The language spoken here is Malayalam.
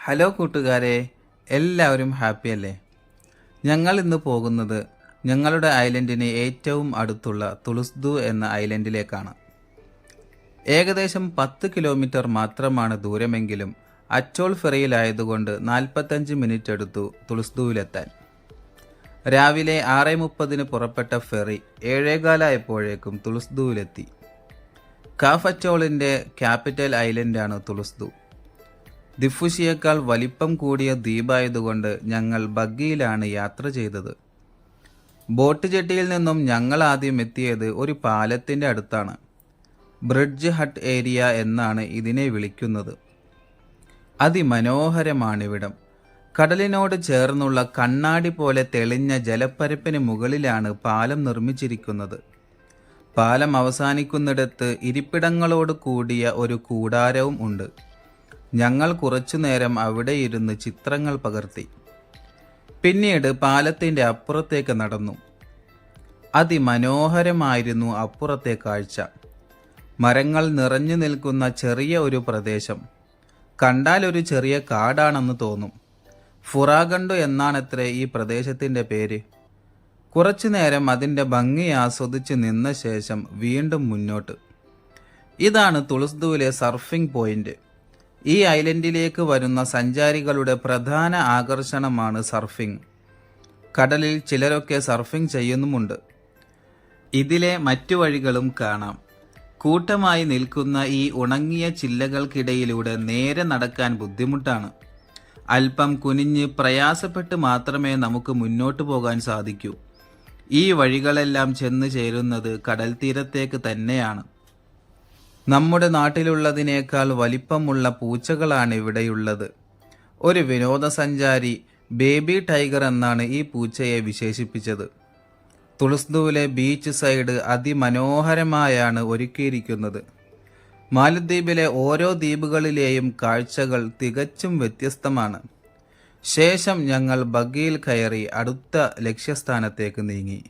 ഹലോ കൂട്ടുകാരെ, എല്ലാവരും ഹാപ്പി അല്ലേ? ഞങ്ങൾ ഇന്ന് പോകുന്നത് ഞങ്ങളുടെ ഐലൻഡിന് ഏറ്റവും അടുത്തുള്ള തുളുസ്ദു എന്ന ഐലൻഡിലേക്കാണ്. ഏകദേശം 10 കിലോമീറ്റർ മാത്രമാണ് ദൂരമെങ്കിലും അച്ചോൾ ഫെറിയിലായതുകൊണ്ട് 45 മിനിറ്റ് എടുത്തു തുളുസ്ദുവിലെത്താൻ. രാവിലെ 6:30 പുറപ്പെട്ട ഫെറി 7:15 ആയപ്പോഴേക്കും തുളുസ്ദുവിലെത്തി. Calf അച്ചോളിൻ്റെ capital ഐലൻഡാണ് തുളുസ്ദു. ദിഫുഷിയേക്കാൾ വലിപ്പം കൂടിയ ദ്വീപായതുകൊണ്ട് ഞങ്ങൾ ബഗ്ഗിയിലാണ് യാത്ര ചെയ്തത്. ബോട്ട് ജെട്ടിയിൽ നിന്നും ഞങ്ങൾ ആദ്യം എത്തിയത് ഒരു പാലത്തിൻ്റെ അടുത്താണ്. ബ്രിഡ്ജ് ഹട്ട് ഏരിയ എന്നാണ് ഇതിനെ വിളിക്കുന്നത്. അതിമനോഹരമാണിവിടം. കടലിനോട് ചേർന്നുള്ള കണ്ണാടി പോലെ തെളിഞ്ഞ ജലപ്പരപ്പിന് മുകളിലാണ് പാലം നിർമ്മിച്ചിരിക്കുന്നത്. പാലം അവസാനിക്കുന്നിടത്ത് ഇരിപ്പിടങ്ങളോട് കൂടിയ ഒരു കൂടാരവും ഉണ്ട്. ഞങ്ങൾ കുറച്ചുനേരം അവിടെ ഇരുന്ന് ചിത്രങ്ങൾ പകർത്തി. പിന്നീട് പാലത്തിൻ്റെ അപ്പുറത്തേക്ക് നടന്നു. അതിമനോഹരമായിരുന്നു അപ്പുറത്തെ കാഴ്ച. മരങ്ങൾ നിറഞ്ഞു നിൽക്കുന്ന ചെറിയ ഒരു പ്രദേശം. കണ്ടാൽ ഒരു ചെറിയ കാടാണെന്ന് തോന്നും. ഫുറാഗണ്ടു എന്നാണത്രേ ഈ പ്രദേശത്തിൻ്റെ പേര്. കുറച്ചുനേരം അതിൻ്റെ ഭംഗി ആസ്വദിച്ച് നിന്ന ശേഷം വീണ്ടും മുന്നോട്ട്. ഇതാണ് തുളുസ്ദുവിലെ സർഫിംഗ് പോയിന്റ്. ഈ ഐലൻഡിലേക്ക് വരുന്ന സഞ്ചാരികളുടെ പ്രധാന ആകർഷണമാണ് സർഫിംഗ്. കടലിൽ ചിലരൊക്കെ സർഫിംഗ് ചെയ്യുന്നുമുണ്ട്. ഇതിലെ മറ്റു വഴികളും കാണാം. കൂട്ടമായി നിൽക്കുന്ന ഈ ഉണങ്ങിയ ചില്ലകൾക്കിടയിലൂടെ നേരെ നടക്കാൻ ബുദ്ധിമുട്ടാണ്. അല്പം കുനിഞ്ഞ് പ്രയാസപ്പെട്ട് മാത്രമേ നമുക്ക് മുന്നോട്ട് പോകാൻ സാധിക്കൂ. ഈ വഴികളെല്ലാം ചെന്ന് ചേരുന്നത് കടൽ തീരത്തേക്ക് തന്നെയാണ്. നമ്മുടെ നാട്ടിലുള്ളതിനേക്കാൾ വലിപ്പമുള്ള പൂച്ചകളാണ് ഇവിടെയുള്ളത്. ഒരു വിനോദസഞ്ചാരി ബേബി ടൈഗർ എന്നാണ് ഈ പൂച്ചയെ വിശേഷിപ്പിച്ചത്. തുളുസ്ദുവിലെ ബീച്ച് സൈഡ് അതിമനോഹരമായാണ് ഒരുക്കിയിരിക്കുന്നത്. മാലദ്വീപിലെ ഓരോ ദ്വീപുകളിലെയും കാഴ്ചകൾ തികച്ചും വ്യത്യസ്തമാണ്. ശേഷം ഞങ്ങൾ ബഗ്ഗിയിൽ കയറി അടുത്ത ലക്ഷ്യസ്ഥാനത്തേക്ക് നീങ്ങി.